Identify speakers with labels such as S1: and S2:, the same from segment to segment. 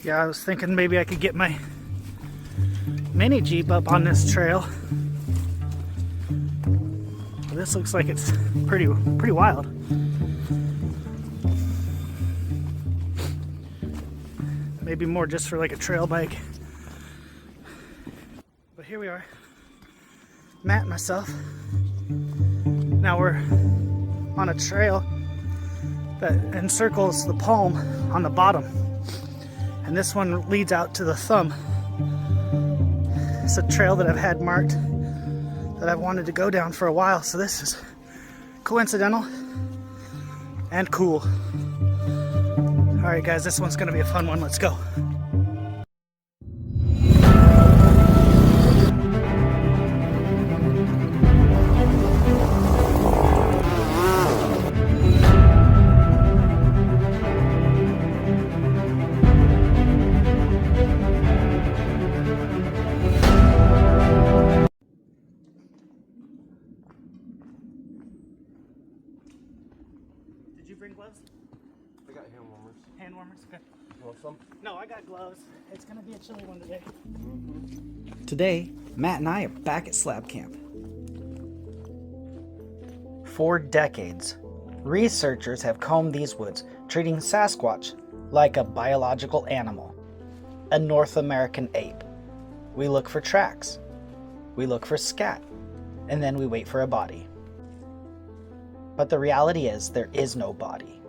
S1: Yeah, I was thinking maybe I could get my mini Jeep up on this trail. This looks like it's pretty wild. Maybe more just for like a trail bike. But here we are, Matt and myself. Now we're on a trail that encircles the palm on the bottom. And this one leads out to the thumb. It's a trail that I've had marked that I've wanted to go down for a while. So this is coincidental and cool. All right, guys, this one's gonna be a fun one. Let's go. Did you bring gloves?
S2: I got hand warmers.
S1: Hand warmers? Okay.
S2: You want some?
S1: No, I got gloves. It's gonna be a chilly one today.
S3: Today, Matt and I are back at Slab Camp. For decades, researchers have combed these woods, treating Sasquatch like a biological animal, a North American ape. We look for tracks, we look for scat, and then we wait for a body. But the reality is, there is no body.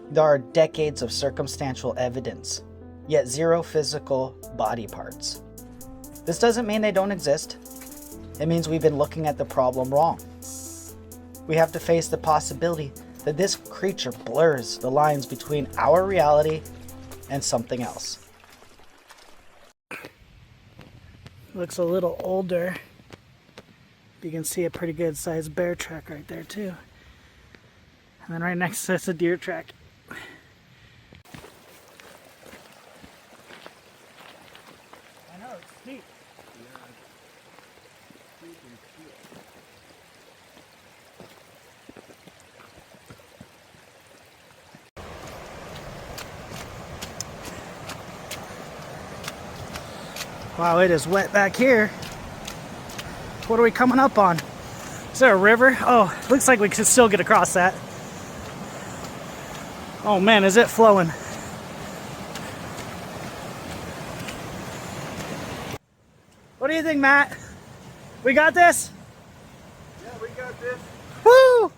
S3: There are decades of circumstantial evidence, yet zero physical body parts. This doesn't mean they don't exist. It means we've been looking at the problem wrong. We have to face the possibility that this creature blurs the lines between our reality and something else.
S1: Looks a little older. You can see a pretty good sized bear track right there too. And then right next to it's a deer track. I know, it's steep. Wow, it is wet back here. What are we coming up on? Is there a river? Oh, looks like we could still get across that. Oh man, is it flowing? What do you think, Matt? We got this?
S2: Yeah, we got this.
S1: Woo!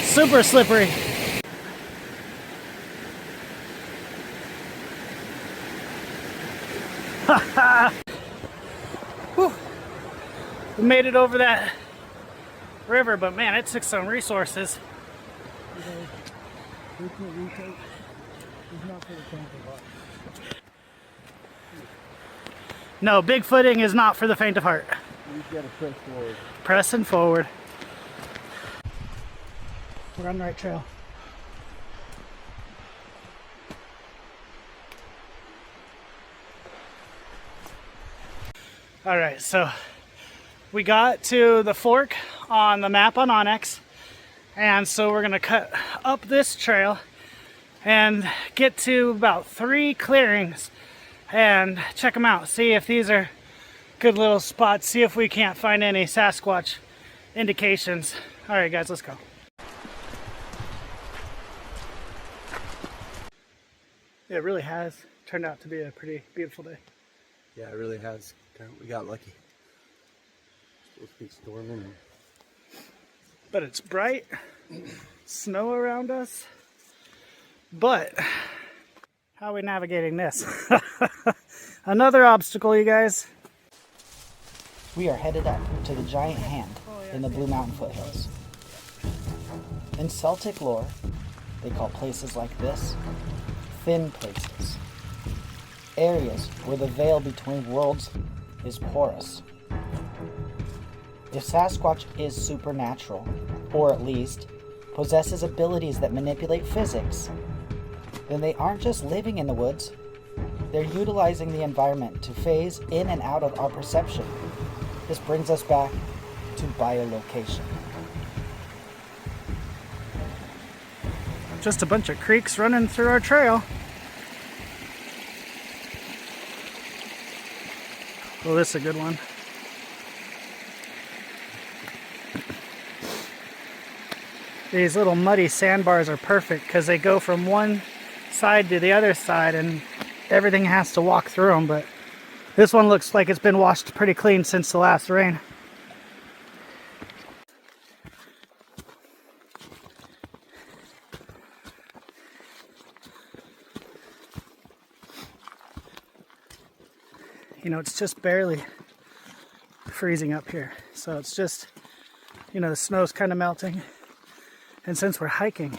S1: Super slippery. Whew. We made it over that river, but man, it took some resources. No, big footing is not for the faint of heart.
S2: You just gotta press forward.
S1: Pressing forward. We're on the right trail. All right, so we got to the fork on the map on Onyx, and so we're gonna cut up this trail and get to about 3 clearings and check them out. See if these are good little spots. See if we can't find any Sasquatch indications. All right, guys, let's go. It really has turned out to be a pretty beautiful day.
S2: Yeah, it really has. We got lucky. It's supposed to be storming.
S1: But it's bright, snow around us. But how are we navigating this? Another obstacle, you guys.
S3: We are headed up to the giant hand in the Blue Mountain foothills. In Celtic lore, they call places like this thin places. Areas where the veil between worlds is porous. If Sasquatch is supernatural, or at least possesses abilities that manipulate physics, then they aren't just living in the woods, they're utilizing the environment to phase in and out of our perception. This brings us back to biolocation.
S1: Just a bunch of creeks running through our trail. Oh, this is a good one. These little muddy sandbars are perfect because they go from one side to the other side and everything has to walk through them, but this one looks like it's been washed pretty clean since the last rain. You know, it's just barely freezing up here. So it's just, you know, the snow's kind of melting. And since we're hiking,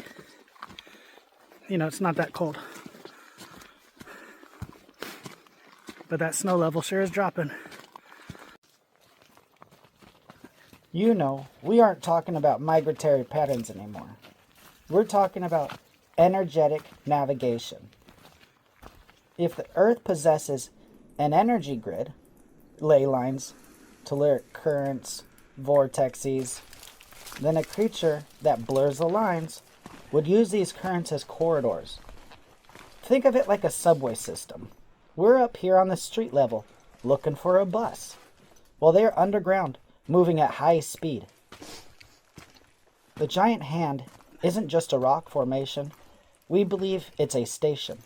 S1: you know, it's not that cold. But that snow level sure is dropping.
S3: You know, we aren't talking about migratory patterns anymore. We're talking about energetic navigation. If the Earth possesses an energy grid, ley lines, telluric currents, vortexes, then a creature that blurs the lines would use these currents as corridors. Think of it like a subway system. We're up here on the street level looking for a bus, while they're underground moving at high speed. The giant hand isn't just a rock formation. We believe it's a station,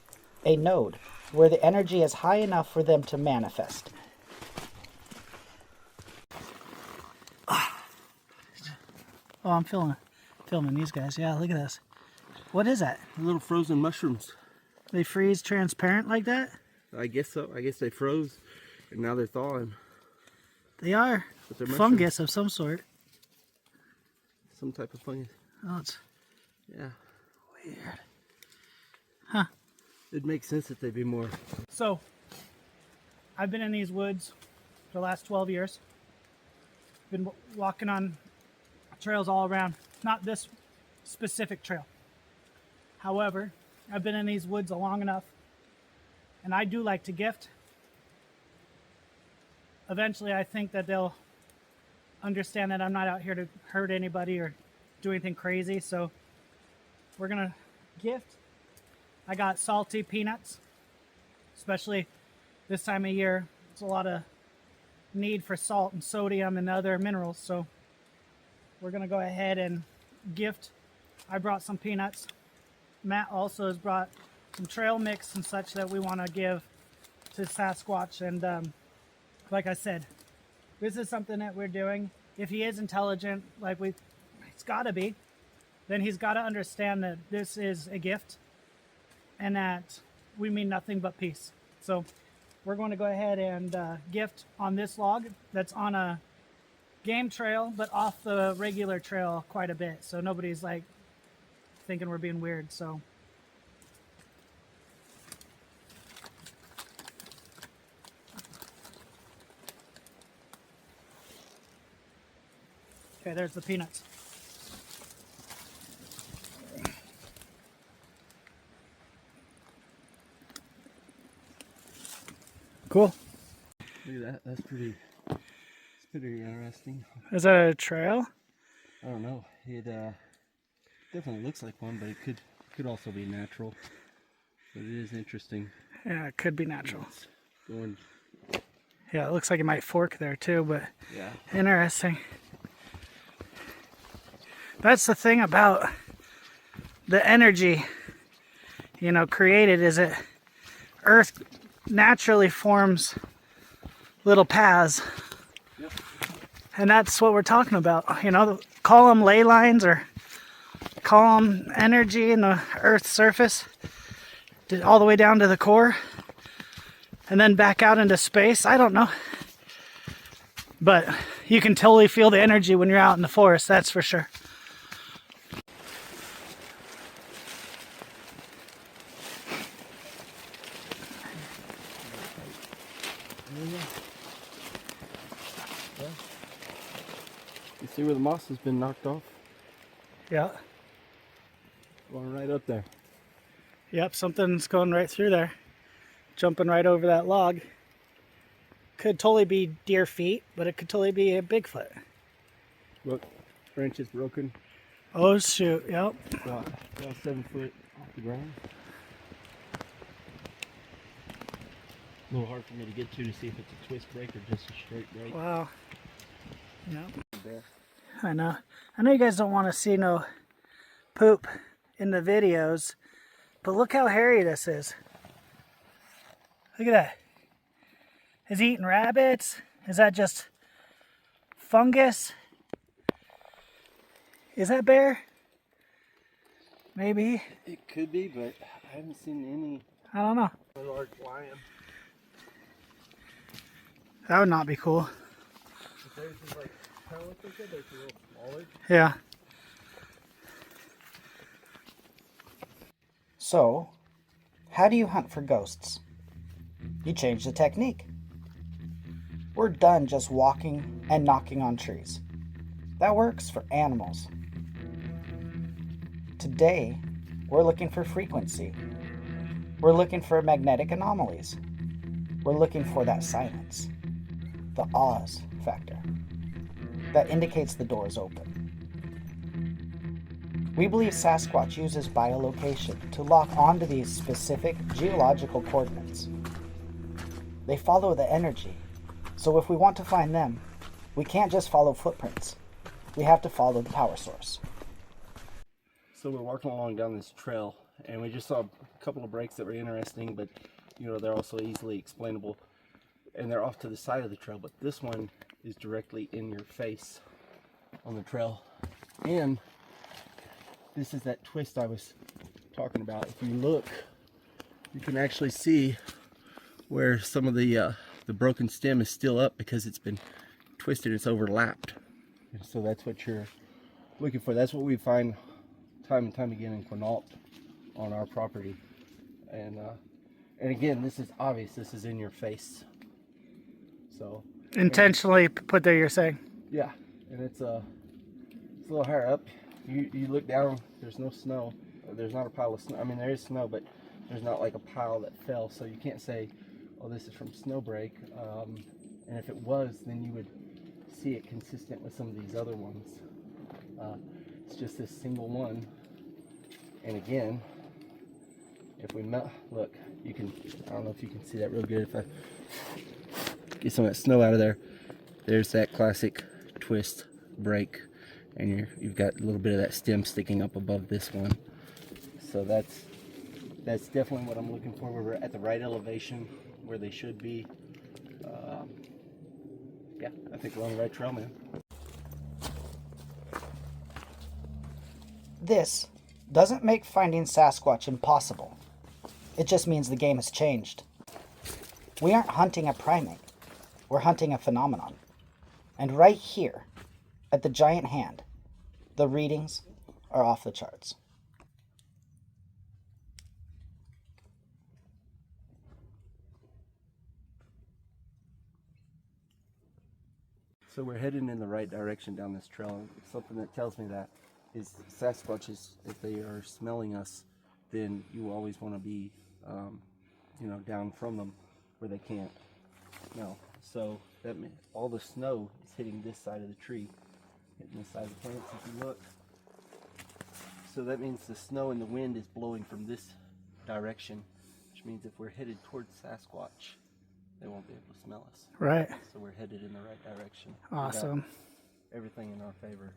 S3: a node, where the energy is high enough for them to manifest.
S1: Oh, I'm filming these guys. Yeah, look at this. What is that?
S2: Little frozen mushrooms.
S1: They freeze transparent like that?
S2: I guess so. I guess they froze and now they're thawing.
S1: They are
S2: But they're
S1: fungus of some sort.
S2: Some type of fungus.
S1: Oh, it's
S2: Yeah.
S1: weird. Huh.
S2: It makes sense that they'd be more.
S1: So, I've been in these woods for the last 12 years. Been walking on trails all around. Not this specific trail. However, I've been in these woods long enough, and I do like to gift. Eventually, I think that they'll understand that I'm not out here to hurt anybody or do anything crazy, so we're gonna gift. I got salty peanuts, especially this time of year. It's a lot of need for salt and sodium and other minerals, so we're gonna go ahead and gift. I brought some peanuts. Matt also has brought some trail mix and such that we want to give to Sasquatch. And like I said, this is something that we're doing. If he is intelligent, like he's got to be, then he's got to understand that this is a gift and that we mean nothing but peace. So we're going to go ahead and gift on this log that's on a game trail, but off the regular trail quite a bit. So nobody's like thinking we're being weird. So okay, there's the peanuts. Cool.
S2: Look at that. That's pretty. It's pretty interesting.
S1: Is that a trail?
S2: I don't know. It definitely looks like one, but it could also be natural. But it is interesting.
S1: Yeah, it could be natural.
S2: It's going.
S1: Yeah, it looks like it might fork there too, but
S2: Yeah.
S1: interesting. That's the thing about the energy, you know, created is that Earth naturally forms little paths.
S2: Yep.
S1: And that's what we're talking about. You know, call them ley lines or call them energy in the Earth's surface all the way down to the core and then back out into space. I don't know. But you can totally feel the energy when you're out in the forest, that's for sure.
S2: You see where the moss has been knocked off?
S1: Yeah.
S2: Going right up there.
S1: Yep, something's going right through there. Jumping right over that log. Could totally be deer feet, but it could totally be a Bigfoot.
S2: Look, branch is broken.
S1: Oh shoot, yep.
S2: About 7 foot off the ground. A little hard for me to get to see if it's a twist break or just a straight break.
S1: Wow. Yep.
S2: There.
S1: I know you guys don't want to see no poop in the videos, but look how hairy this is. Look at that. Is he eating rabbits? Is that just fungus? Is that bear? Maybe.
S2: It could be, but I haven't seen any.
S1: I don't know.
S2: Large lion.
S1: That would not be cool.
S2: But theirs is like kind of looks like that, but it's a little smaller.
S1: Yeah.
S3: So, how do you hunt for ghosts? You change the technique. We're done just walking and knocking on trees. That works for animals. Today, we're looking for frequency. We're looking for magnetic anomalies. We're looking for that silence, the Oz factor, that indicates the door is open. We believe Sasquatch uses biolocation to lock onto these specific geological coordinates. They follow the energy, so if we want to find them, we can't just follow footprints. We have to follow the power source.
S2: So we're walking along down this trail, and we just saw a couple of breaks that were interesting, but they're also easily explainable, and they're off to the side of the trail. But this one is directly in your face on the trail, and this is that twist I was talking about. If you look, you can actually see where some of the broken stem is still up because it's been twisted. It's overlapped, and so that's what you're looking for. That's what we find time and time again in Quinault on our property, and again, this is obvious. This is in your face. So
S1: Intentionally put there, you're saying?
S2: yeah, and it's a little higher up. You look down. There's no snow. There's not a pile of snow. I mean, there is snow, but there's not like a pile that fell. So you can't say, "Oh, this is from snow break." And if it was, then you would see it consistent with some of these other ones. It's just this single one. And again, if we look, you can. I don't know if you can see that real good. If I get some of that snow out of there, there's that classic twist break, and you've got a little bit of that stem sticking up above this one. So that's definitely what I'm looking for. We're at the right elevation where they should be. Yeah, I think we're on the right trail, man.
S3: This doesn't make finding Sasquatch impossible. It just means the game has changed. We aren't hunting a primate. We're hunting a phenomenon. And right here, at the giant hand, the readings are off the charts.
S2: So we're heading in the right direction down this trail. Something that tells me that is Sasquatches, if they are smelling us, then you always want to be, down from them where they can't smell. So that means all the snow is hitting this side of the tree, hitting this side of the plants. If you look, so that means the snow and the wind is blowing from this direction, which means if we're headed towards Sasquatch, they won't be able to smell us.
S1: Right.
S2: So we're headed in the right direction.
S1: Awesome.
S2: Everything in our favor.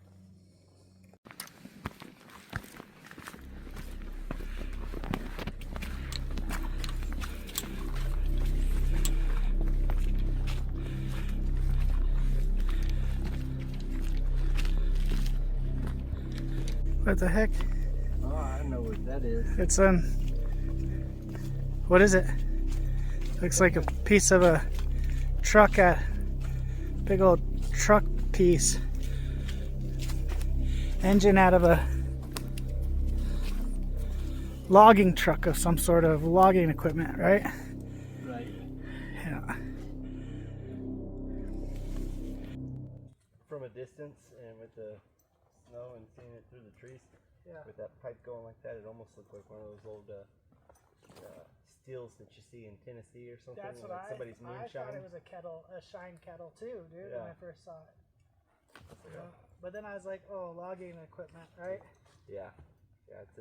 S1: What the heck?
S2: Oh, I know what that is.
S1: It's what is it? Looks like a piece of a truck, big old truck piece. Engine out of a logging truck of some sort of logging equipment, right?
S2: Right.
S1: Yeah.
S2: From a distance and with the snow and seeing it through the trees, with that pipe going like that, it almost looked like one of those old steels that you see in Tennessee or something.
S1: That's what
S2: like somebody's
S1: I
S2: moonshine.
S1: thought it was a shine kettle too, dude, when I first saw it.
S2: Yeah.
S1: But then I was like, oh, logging equipment, right?
S2: Yeah. Yeah, it's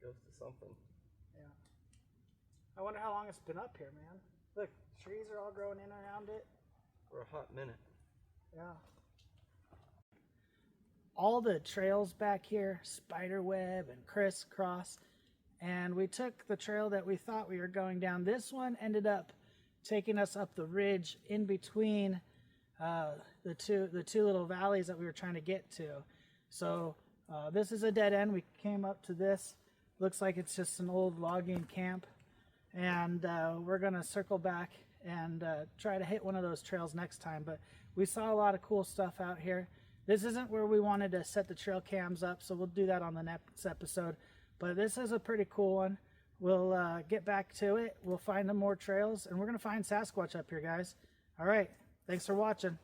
S2: goes to something.
S1: Yeah. I wonder how long it's been up here, man. Look, trees are all growing in around it.
S2: For a hot minute.
S1: Yeah. All the trails back here, spider web and crisscross, and we took the trail that we thought we were going down. This one ended up taking us up the ridge in between the two little valleys that we were trying to get to. So this is a dead end. We came up to this. Looks like it's just an old logging camp, and we're gonna circle back and try to hit one of those trails next time. But we saw a lot of cool stuff out here. This isn't where we wanted to set the trail cams up, so we'll do that on the next episode. But this is a pretty cool one. We'll get back to it. We'll find some more trails, and we're going to find Sasquatch up here, guys. All right. Thanks for watching.